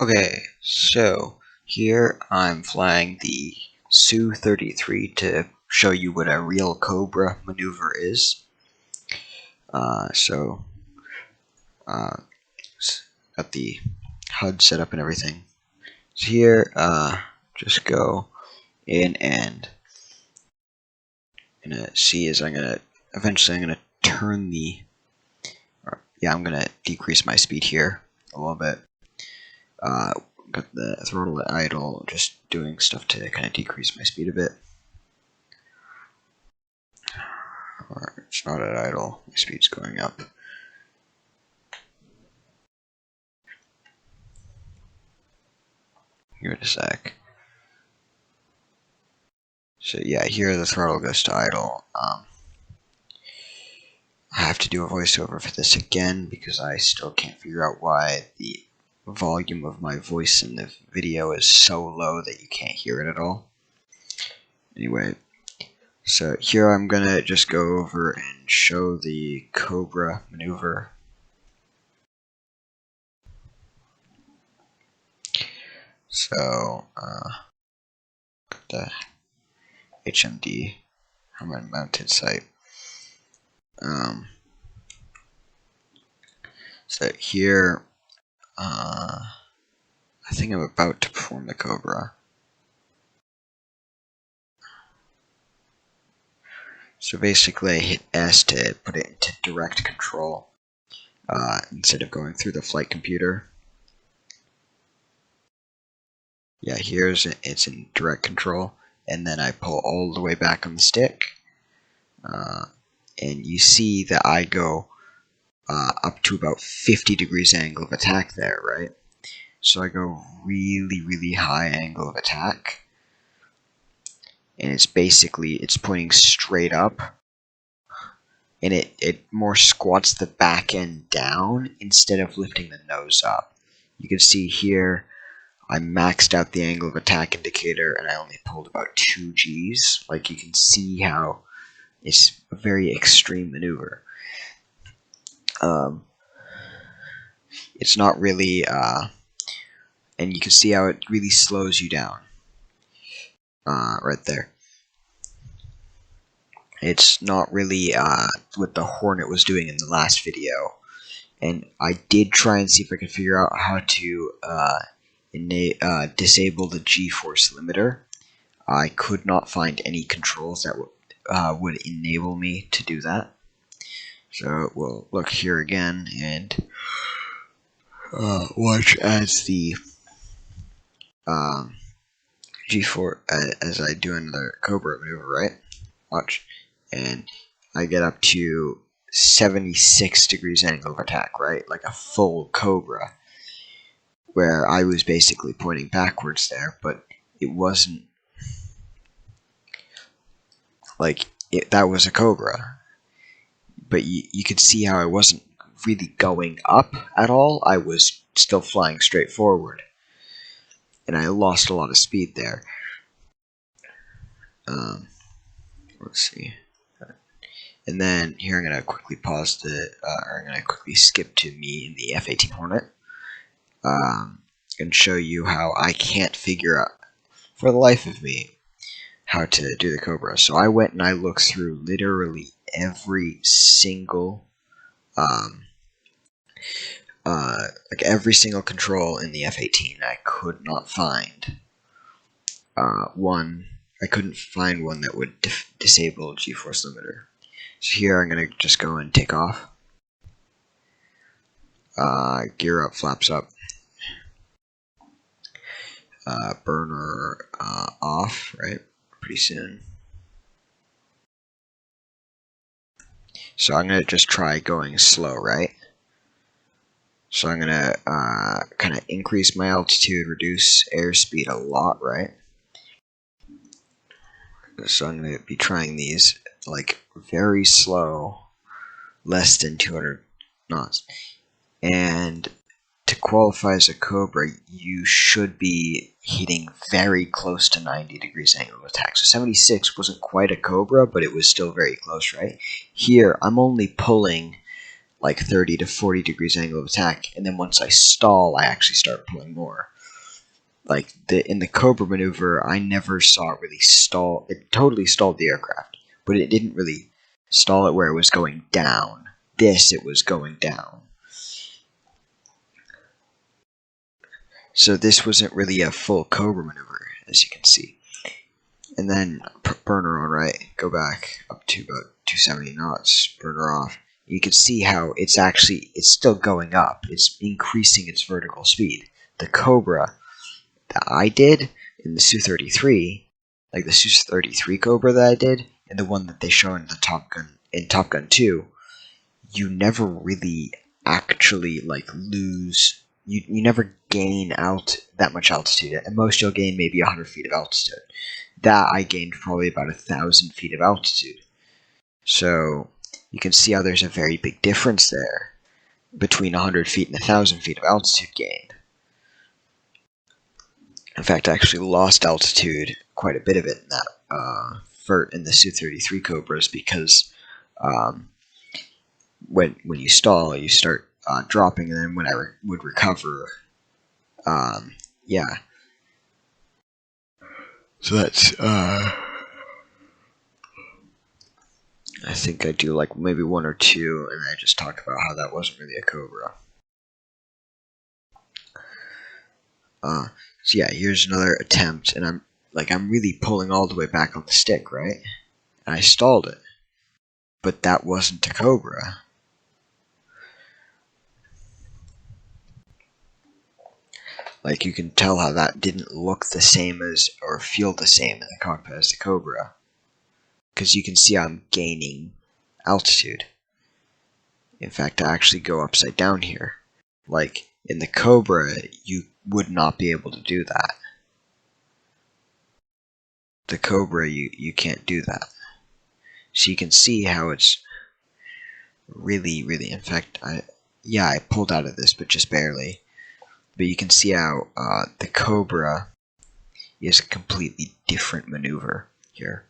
Okay, so here I'm flying the SU-33 to show you what a real Cobra maneuver is. So, got the HUD set up and everything. So here, just go in and gonna see is eventually I'm gonna turn I'm gonna decrease my speed here a little bit. Got the throttle at idle, just doing stuff to kind of decrease my speed a bit. Or it's not at idle, my speed's going up. Give it a sec. So yeah, here the throttle goes to idle. I have to do a voiceover for this again because I still can't figure out why the volume of my voice in the video is so low that you can't hear it at all. Anyway, so here I'm gonna just go over and show the Cobra maneuver. So, the HMD, Hornet mounted sight. So here, I think I'm about to perform the Cobra. So basically I hit S to put it into direct control instead of going through the flight computer. Yeah, it's in direct control, and then I pull all the way back on the stick, and you see that I go up to about 50 degrees angle of attack there, right? So I go really, really high angle of attack, and it's pointing straight up, and it more squats the back end down instead of lifting the nose up. You can see here I maxed out the angle of attack indicator and I only pulled about 2 Gs. Like, you can see how it's a very extreme maneuver. It's not really, and you can see how it really slows you down. Right there. It's not really what the Hornet was doing in the last video. And I did try and see if I could figure out how to disable the G-force limiter. I could not find any controls that would enable me to do that. So we'll look here again and watch as the G4 as I do another Cobra maneuver, right? Watch, and I get up to 76 degrees angle of attack, right? Like a full Cobra, where I was basically pointing backwards there, but it wasn't like that was a Cobra. But you could see how I wasn't really going up at all. I was still flying straight forward, and I lost a lot of speed there. Let's see. And then here I'm gonna quickly pause I'm gonna quickly skip to me in the F-18 Hornet, and show you how I can't figure out, for the life of me, how to do the Cobra. So I went and I looked through literally every single, like every single control in the F-18. I could not find one. I couldn't find one that would disable G-force limiter. So here I'm gonna just go and take off. Gear up, flaps up. Burner off, right? Pretty soon. So I'm gonna just try going slow, right? So I'm gonna kind of increase my altitude, reduce airspeed a lot, right? So I'm gonna be trying these like very slow, less than 200 knots. And to qualify as a Cobra, you should be hitting very close to 90 degrees angle of attack. So 76 wasn't quite a Cobra, but it was still very close, right? Here, I'm only pulling like 30 to 40 degrees angle of attack, and then once I stall, I actually start pulling more. Like in the Cobra maneuver, I never saw it really stall. It totally stalled the aircraft, but it didn't really stall it where it was going down. This, it was going down. So this wasn't really a full Cobra maneuver, as you can see. And then burner on right, go back up to about 270 knots, burner off. You can see how it's still going up. It's increasing its vertical speed. The Cobra that I did in the SU-33, like the SU-33 Cobra that I did, and the one that they show in the Top Gun 2, you never really actually like lose. You never gain out that much altitude. At most, you'll gain maybe 100 feet of altitude. That I gained probably about 1,000 feet of altitude. So you can see how there's a very big difference there between 100 feet and 1,000 feet of altitude gained. In fact, I actually lost altitude, quite a bit of it, in that in the Su-33 Cobras, because when you stall, you start dropping, and then when I would recover, yeah. So that's I think I do like maybe one or two, and I just talk about how that wasn't really a Cobra. So yeah, here's another attempt, and I'm really pulling all the way back on the stick, right? And I stalled it, but that wasn't a Cobra. Like, you can tell how that didn't look the same as, or feel the same in the cockpit as the Cobra, because you can see I'm gaining altitude. In fact, I actually go upside down here. Like, in the Cobra, you would not be able to do that. The Cobra, you can't do that. So you can see how it's really, in fact, I pulled out of this, but just barely. But you can see how the Cobra is a completely different maneuver here.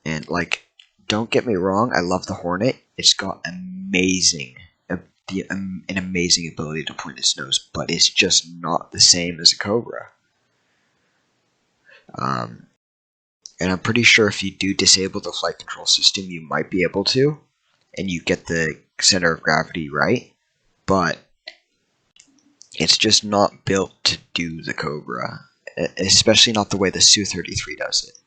And, like, don't get me wrong, I love the Hornet. It's got an amazing ability to point its nose, but it's just not the same as a Cobra. And I'm pretty sure if you do disable the flight control system, you might be able to, and you get the center of gravity right, but it's just not built to do the Cobra, especially not the way the Su-33 does it.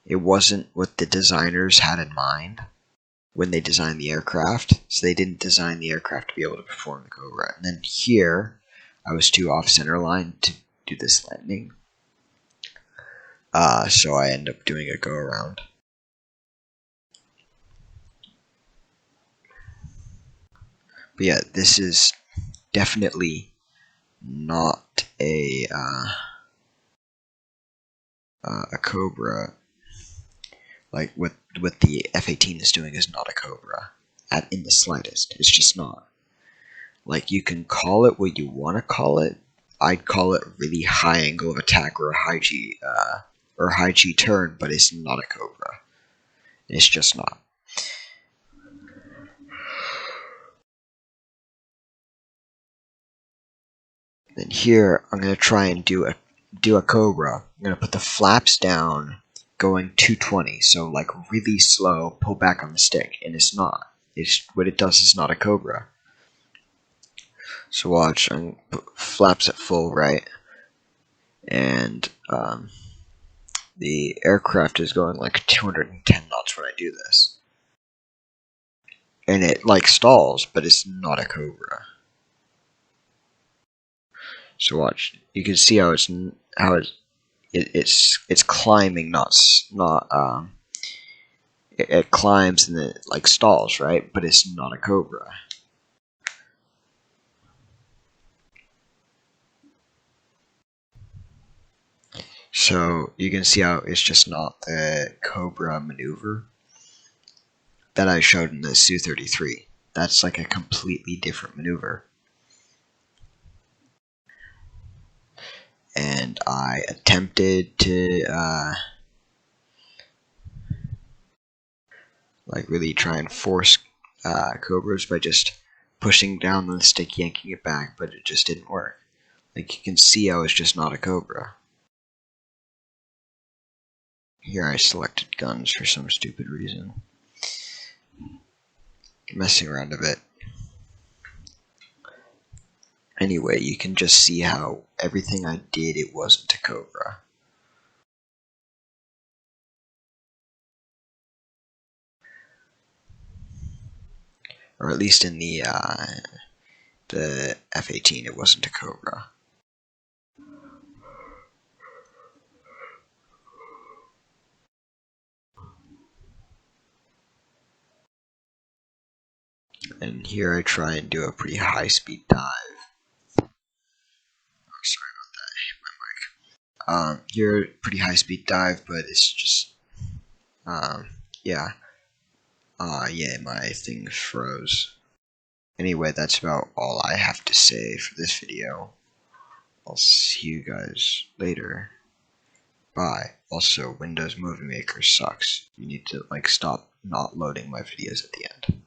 It wasn't what the designers had in mind when they designed the aircraft, so they didn't design the aircraft to be able to perform the Cobra. And then here, I was too off center line to do this landing, so I end up doing a go around. But yeah, this is definitely not a Cobra. Like what the F-18 is doing is not a Cobra, in the slightest. It's just not. Like, you can call it what you want to call it. I'd call it really high angle of attack or a high G turn, but it's not a Cobra. It's just not. Then here, I'm gonna try and do a Cobra. I'm gonna put the flaps down, going 220, so like really slow, pull back on the stick, and it's not. It's what it does is not a Cobra. So watch, I'm put flaps at full right, and the aircraft is going like 210 knots when I do this, and it like stalls, but it's not a Cobra. So watch, you can see how it's climbing, it climbs and then it like stalls, right? But it's not a Cobra. So you can see how it's just not the Cobra maneuver that I showed in the Su-33. That's like a completely different maneuver. And I attempted to like really try and force Cobras by just pushing down the stick, yanking it back, but it just didn't work. Like you can see, I was just not a Cobra. Here I selected guns for some stupid reason. Messing around a bit. Anyway, you can just see how everything I did, it wasn't a Cobra. Or at least in the F-18, it wasn't a Cobra. And here I try and do a pretty high-speed dive. Oh, sorry about that. I hit my mic. Here, pretty high-speed dive, but it's just, yeah. Yeah, my thing froze. Anyway, that's about all I have to say for this video. I'll see you guys later. Bye. Also, Windows Movie Maker sucks. You need to, like, stop not loading my videos at the end.